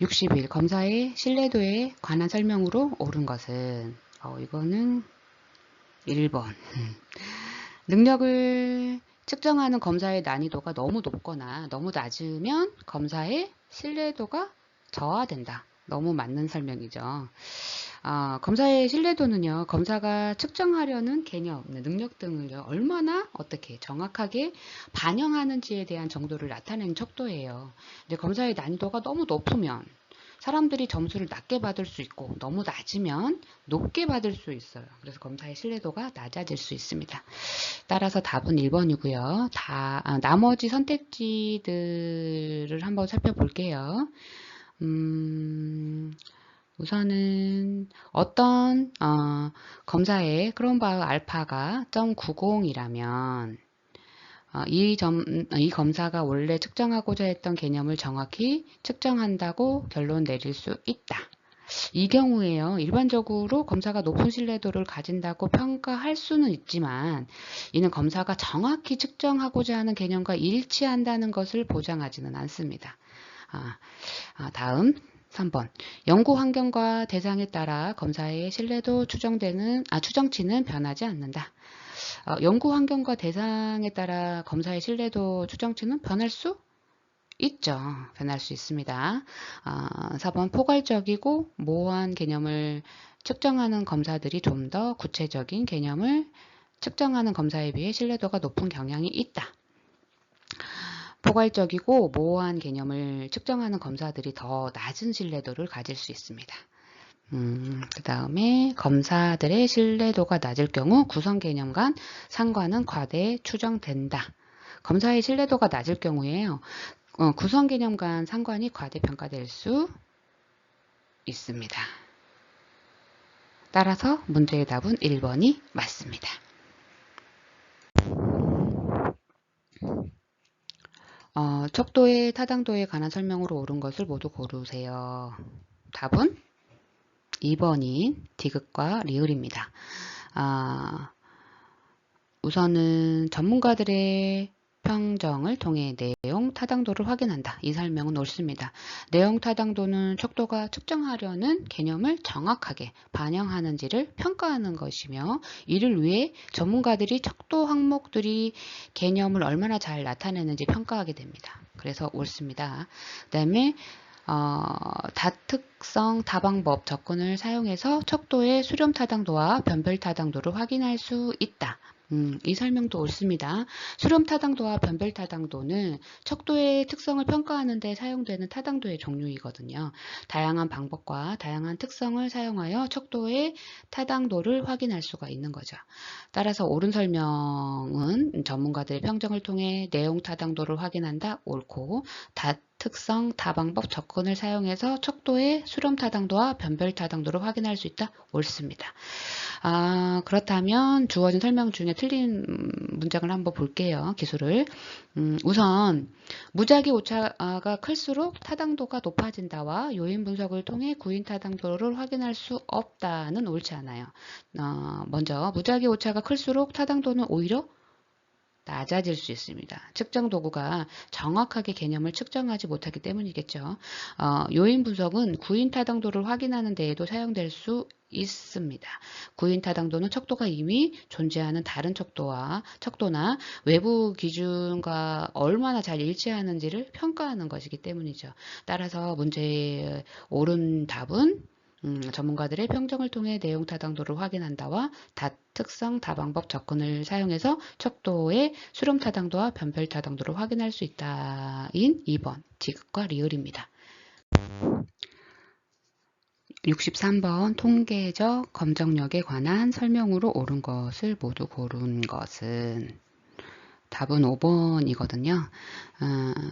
60일 검사의 신뢰도에 관한 설명으로 옳은 것은 이거는 1번. 능력을 측정하는 검사의 난이도가 너무 높거나 너무 낮으면 검사의 신뢰도가 저하된다. 너무 맞는 설명이죠. 검사의 신뢰도는요, 검사가 측정하려는 개념, 능력 등을 얼마나 어떻게 정확하게 반영하는지에 대한 정도를 나타내는 척도예요. 근데 검사의 난이도가 너무 높으면 사람들이 점수를 낮게 받을 수 있고 너무 낮으면 높게 받을 수 있어요. 그래서 검사의 신뢰도가 낮아질 수 있습니다. 따라서 답은 1번이고요. 나머지 선택지들을 한번 살펴볼게요. 우선은 어떤 검사의 크롬바흐 알파가 0.90이라면 이 검사가 원래 측정하고자 했던 개념을 정확히 측정한다고 결론 내릴 수 있다. 이 경우에요. 일반적으로 검사가 높은 신뢰도를 가진다고 평가할 수는 있지만 이는 검사가 정확히 측정하고자 하는 개념과 일치한다는 것을 보장하지는 않습니다. 다음 3번. 연구 환경과 대상에 따라 검사의 신뢰도 추정치는 변하지 않는다. 연구 환경과 대상에 따라 검사의 신뢰도 추정치는 변할 수 있죠. 변할 수 있습니다. 4번. 포괄적이고 모호한 개념을 측정하는 검사들이 좀 더 구체적인 개념을 측정하는 검사에 비해 신뢰도가 높은 경향이 있다. 포괄적이고 모호한 개념을 측정하는 검사들이 더 낮은 신뢰도를 가질 수 있습니다. 그 다음에 검사들의 신뢰도가 낮을 경우 구성 개념 간 상관은 과대 추정된다. 검사의 신뢰도가 낮을 경우에요. 구성 개념 간 상관이 과대평가될 수 있습니다. 따라서 문제의 답은 1번이 맞습니다. 척도의 타당도에 관한 설명으로 옳은 것을 모두 고르세요. 답은 2번인 디귿과 리을입니다. 우선은 전문가들의 평정을 통해 내용 타당도를 확인한다. 이 설명은 옳습니다. 내용 타당도는 척도가 측정하려는 개념을 정확하게 반영하는지를 평가하는 것이며 이를 위해 전문가들이 척도 항목들이 개념을 얼마나 잘 나타내는지 평가하게 됩니다. 그래서 옳습니다. 그 다음에 다특성 다방법 접근을 사용해서 척도의 수렴 타당도와 변별 타당도를 확인할 수 있다. 이 설명도 옳습니다. 수렴 타당도와 변별 타당도는 척도의 특성을 평가하는 데 사용되는 타당도의 종류이거든요. 다양한 방법과 다양한 특성을 사용하여 척도의 타당도를 확인할 수가 있는 거죠. 따라서 옳은 설명은 전문가들의 평정을 통해 내용 타당도를 확인한다. 옳고 다특성 다방법 접근을 사용해서 척도의 수렴 타당도와 변별 타당도를 확인할 수 있다. 옳습니다. 그렇다면 주어진 설명 중에 틀린 문장을 한번 볼게요. 기술을. 우선 무작위 오차가 클수록 타당도가 높아진다와 요인 분석을 통해 구인 타당도를 확인할 수 없다는 옳지 않아요. 먼저 무작위 오차가 클수록 타당도는 오히려 낮아질 수 있습니다. 측정 도구가 정확하게 개념을 측정하지 못하기 때문이겠죠. 요인 분석은 구인 타당도를 확인하는 데에도 사용될 수 있습니다. 구인 타당도는 척도가 이미 존재하는 다른 척도나 외부 기준과 얼마나 잘 일치하는지를 평가하는 것이기 때문이죠. 따라서 문제의 옳은 답은 전문가들의 평정을 통해 내용 타당도를 확인한다와 다특성 다방법 접근을 사용해서 척도의 수렴 타당도와 변별 타당도를 확인할 수 있다인 2번 디귿과 리을입니다. 63번 통계적 검정력에 관한 설명으로 옳은 것을 모두 고른 것은 답은 5번이거든요.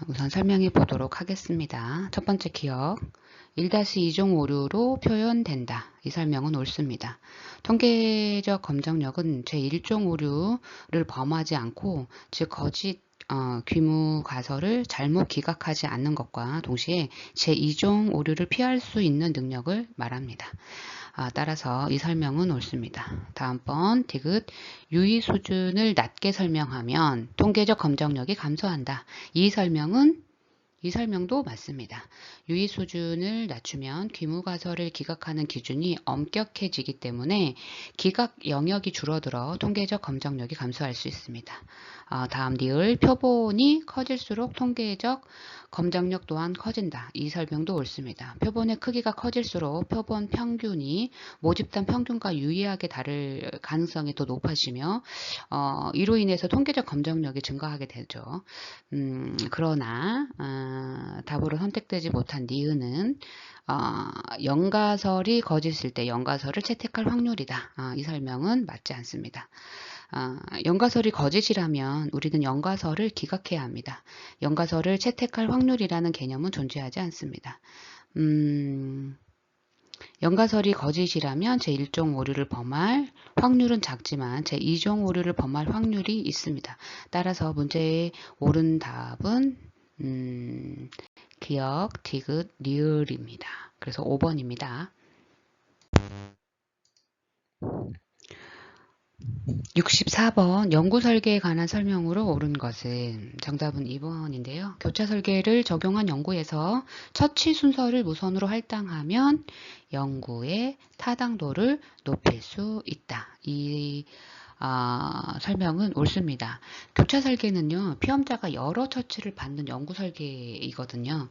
우선 설명해 보도록 하겠습니다. 첫 번째 기억 1-2종 오류로 표현된다. 이 설명은 옳습니다. 통계적 검정력은 제1종 오류를 범하지 않고 즉 거짓 귀무 가설을 잘못 기각하지 않는 것과 동시에 제2종 오류를 피할 수 있는 능력을 말합니다. 따라서 이 설명은 옳습니다. 다음번 디귿 유의 수준을 낮게 설명하면 통계적 검정력이 감소한다. 이 설명은 이 설명도 맞습니다. 유의 수준을 낮추면 귀무가설을 기각하는 기준이 엄격해지기 때문에 기각 영역이 줄어들어 통계적 검정력이 감소할 수 있습니다. 다음 니을 표본이 커질수록 통계적 검정력 또한 커진다. 이 설명도 옳습니다. 표본의 크기가 커질수록 표본 평균이 모집단 평균과 유의하게 다를 가능성이 더 높아지며 이로 인해서 통계적 검정력이 증가하게 되죠. 그러나 답으로 선택되지 못한 니은은 연가설이 거짓일 때 연가설을 채택할 확률이다. 이 설명은 맞지 않습니다. 연가설이 거짓이라면 우리는 연가설을 기각해야 합니다. 연가설을 채택할 확률이라는 개념은 존재하지 않습니다. 연가설이 거짓이라면 제1종 오류를 범할 확률은 작지만 제2종 오류를 범할 확률이 있습니다. 따라서 문제의 옳은 답은 기역, 디귿, 리을입니다. 그래서 5번입니다. 64번 연구 설계에 관한 설명으로 옳은 것은 정답은 2번인데요. 교차 설계를 적용한 연구에서 처치 순서를 무선으로 할당하면 연구의 타당도를 높일 수 있다. 이 설명은 옳습니다. 교차 설계는요, 피험자가 여러 처치를 받는 연구 설계이거든요.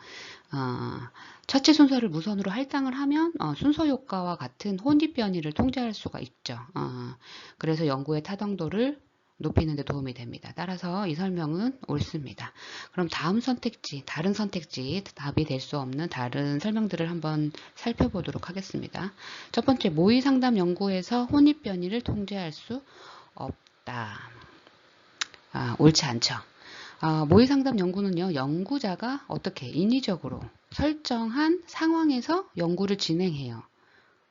처치 순서를 무선으로 할당을 하면 순서 효과와 같은 혼입 변이를 통제할 수가 있죠. 그래서 연구의 타당도를 높이는 데 도움이 됩니다. 따라서 이 설명은 옳습니다. 그럼 다음 선택지, 다른 선택지, 답이 될 수 없는 다른 설명들을 한번 살펴보도록 하겠습니다. 첫 번째, 모의 상담 연구에서 혼입 변이를 통제할 수 없다. 옳지 않죠. 모의 상담 연구는요, 연구자가 어떻게 인위적으로 설정한 상황에서 연구를 진행해요.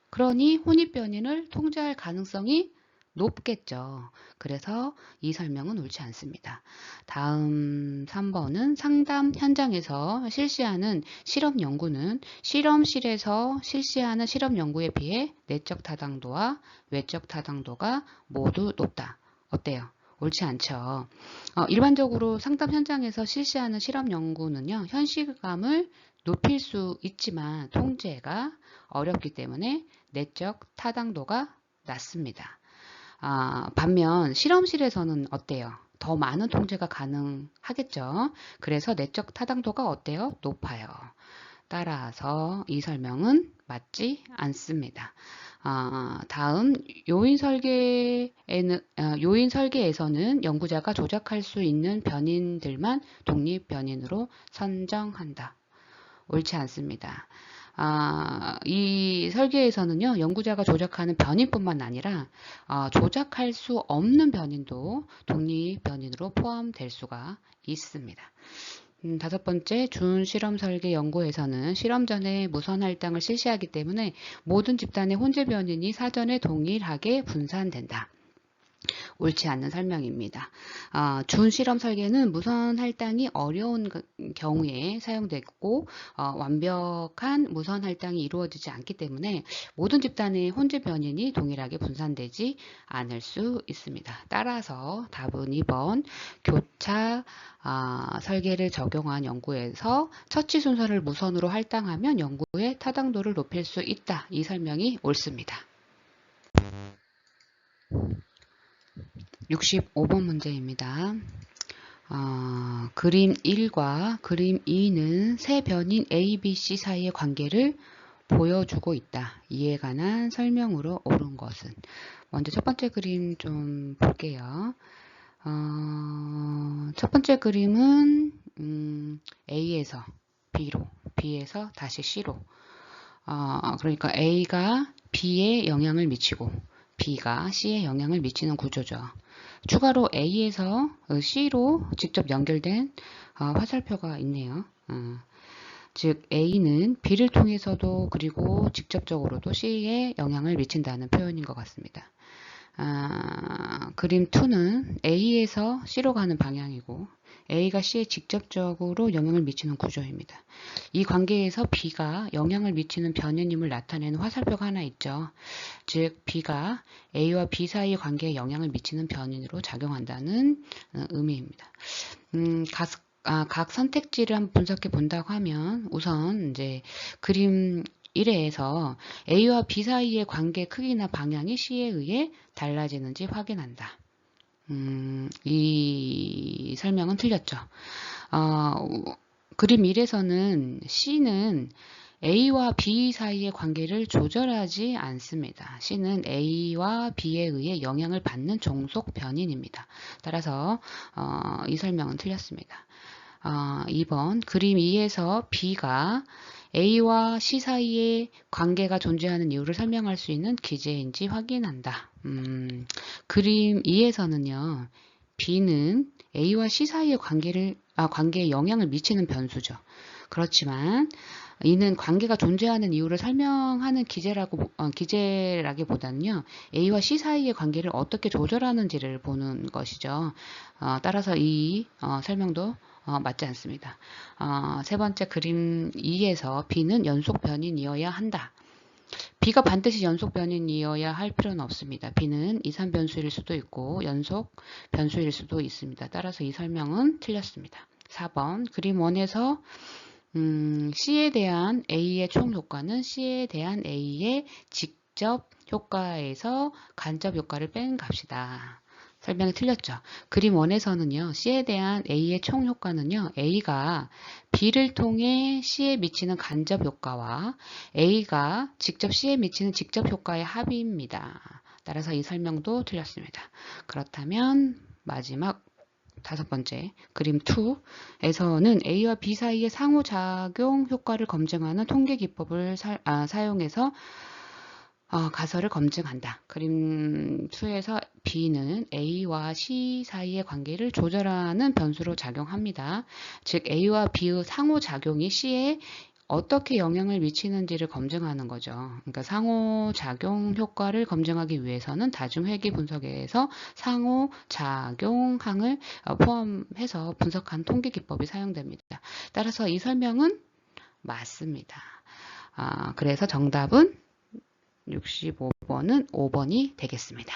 그러니 혼입 변이를 통제할 가능성이 높겠죠. 그래서 이 설명은 옳지 않습니다. 다음 3번은 상담 현장에서 실시하는 실험 연구는 실험실에서 실시하는 실험 연구에 비해 내적 타당도와 외적 타당도가 모두 높다. 어때요? 옳지 않죠. 일반적으로 상담 현장에서 실시하는 실험 연구는요, 현실감을 높일 수 있지만 통제가 어렵기 때문에 내적 타당도가 낮습니다. 반면 실험실에서는 어때요? 더 많은 통제가 가능하겠죠. 그래서 내적 타당도가 어때요? 높아요. 따라서 이 설명은 맞지 않습니다. 다음 요인 설계에서는 연구자가 조작할 수 있는 변인들만 독립 변인으로 선정한다. 옳지 않습니다. 이 설계에서는요, 연구자가 조작하는 변인뿐만 아니라 조작할 수 없는 변인도 독립 변인으로 포함될 수가 있습니다. 다섯 번째, 준실험 설계 연구에서는 실험 전에 무선 할당을 실시하기 때문에 모든 집단의 혼재 변인이 사전에 동일하게 분산된다. 옳지 않는 설명입니다. 준실험 설계는 무선 할당이 어려운 경우에 사용되고 완벽한 무선 할당이 이루어지지 않기 때문에 모든 집단의 혼재 변인이 동일하게 분산되지 않을 수 있습니다. 따라서 답은 2번 교차 설계를 적용한 연구에서 처치 순서를 무선으로 할당하면 연구의 타당도를 높일 수 있다. 이 설명이 옳습니다. 65번 문제입니다. 그림 1과 그림 2는 세 변인 A, B, C 사이의 관계를 보여주고 있다. 이에 관한 설명으로 옳은 것은? 먼저 첫 번째 그림 좀 볼게요. 첫 번째 그림은 A에서 B로, B에서 다시 C로. 그러니까 A가 B에 영향을 미치고 B가 C에 영향을 미치는 구조죠. 추가로 A에서 C로 직접 연결된 화살표가 있네요. 즉 A는 B를 통해서도 그리고 직접적으로도 C에 영향을 미친다는 표현인 것 같습니다. 그림 2는 A에서 C로 가는 방향이고 A가 C에 직접적으로 영향을 미치는 구조입니다. 이 관계에서 B가 영향을 미치는 변인임을 나타내는 화살표가 하나 있죠. 즉 B가 A와 B 사이의 관계에 영향을 미치는 변인으로 작용한다는 의미입니다. 각 선택지를 한번 분석해 본다고 하면 우선 이제 그림 1회에서 A와 B 사이의 관계 크기나 방향이 C에 의해 달라지는지 확인한다. 이 설명은 틀렸죠. 그림 1에서는 C는 A와 B 사이의 관계를 조절하지 않습니다. C는 A와 B에 의해 영향을 받는 종속 변인입니다. 따라서 이 설명은 틀렸습니다. 2번 그림 2에서 B가 A와 C 사이의 관계가 존재하는 이유를 설명할 수 있는 기제인지 확인한다. 그림 2에서는요. B는 A와 C 사이의 관계에 영향을 미치는 변수죠. 그렇지만 이는 관계가 존재하는 이유를 설명하는 기제라기보다는요. A와 C 사이의 관계를 어떻게 조절하는지를 보는 것이죠. 따라서 이 설명도 맞지 않습니다. 세 번째 그림 2에서 B는 연속 변인이어야 한다. B가 반드시 연속 변인이어야 할 필요는 없습니다. B는 이산 변수일 수도 있고 연속 변수일 수도 있습니다. 따라서 이 설명은 틀렸습니다. 4번 그림 1에서 C에 대한 A의 총 효과는 C에 대한 A의 직접 효과에서 간접 효과를 뺀 값이다. 설명이 틀렸죠. 그림 1에서는요. C에 대한 A의 총 효과는요. A가 B를 통해 C에 미치는 간접 효과와 A가 직접 C에 미치는 직접 효과의 합입니다. 따라서 이 설명도 틀렸습니다. 그렇다면 마지막 5번째 그림 2에서는 A와 B 사이의 상호작용 효과를 검증하는 통계 기법을 사용해서 가설을 검증한다. 그림 2에서 B는 A와 C 사이의 관계를 조절하는 변수로 작용합니다. 즉 A와 B의 상호작용이 C에 어떻게 영향을 미치는지를 검증하는 거죠. 그러니까 상호작용 효과를 검증하기 위해서는 다중회귀 분석에서 상호작용항을 포함해서 분석한 통계 기법이 사용됩니다. 따라서 이 설명은 맞습니다. 그래서 정답은 65번은 5번이 되겠습니다.